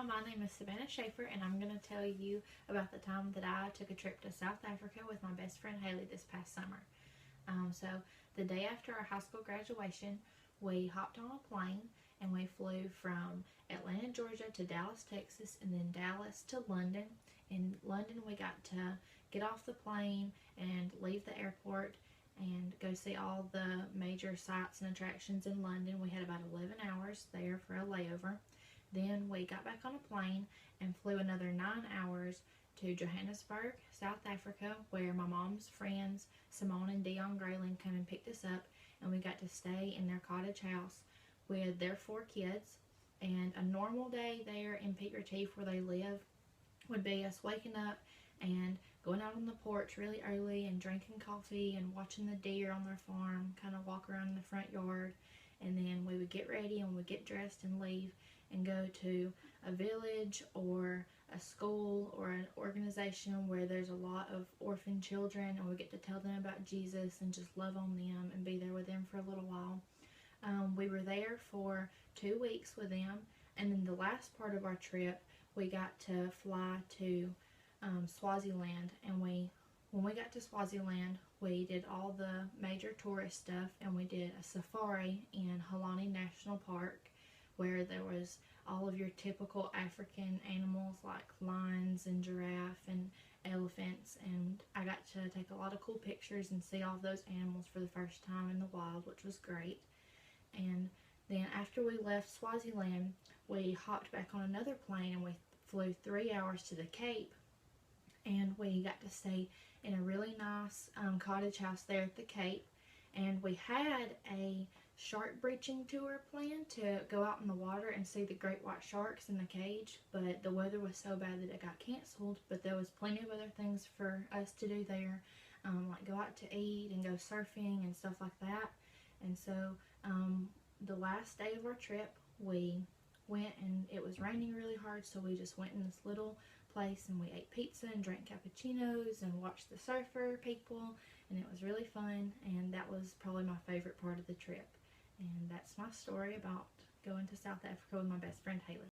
y'all, my name is Savannah Schaefer, and I'm going to tell you about the time that I took a trip to South Africa with my best friend Haley this past summer. So the day after our high school graduation, we hopped on a plane and we flew from Atlanta, Georgia to Dallas, Texas, and then Dallas to London. In London, we got to get off the plane and leave the airport and go see all the major sites and attractions in London. We had about 11 hours there for a layover. Then we got back on a plane and flew another 9 hours to Johannesburg, South Africa, where my mom's friends, Simone and Dion Grayling, came and picked us up, and we got to stay in their cottage house with their 4 kids. And a normal day there in Piet Retief, where they live, would be us waking up and going out on the porch really early and drinking coffee and watching the deer on their farm, kind of walk around in the front yard, and then we would get ready and we would get dressed and leave and go to a village or a school or an organization where there's a lot of orphan children, and we get to tell them about Jesus and just love on them and be there with them for a little while. We were there for 2 weeks with them, and then the last part of our trip we got to fly to Swaziland, and when we got to Swaziland, we did all the major tourist stuff, and we did a safari in Holani National Park, where there was all of your typical African animals like lions and giraffe and elephants, and I got to take a lot of cool pictures and see all of those animals for the first time in the wild, which was great. And then after we left Swaziland, we hopped back on another plane and we flew 3 hours to the Cape, and we got to stay in a really nice cottage house there at the Cape. And we had a shark breaching tour planned to go out in the water and see the great white sharks in the cage, but the weather was so bad that it got canceled. But there was plenty of other things for us to do there, like go out to eat and go surfing and stuff like that. And so the last day of our trip, we went, and it was raining really hard, so we just went in this little place and we ate pizza and drank cappuccinos and watched the surfer people, and it was really fun, and that was probably my favorite part of the trip. And that's my story about going to South Africa with my best friend Haley.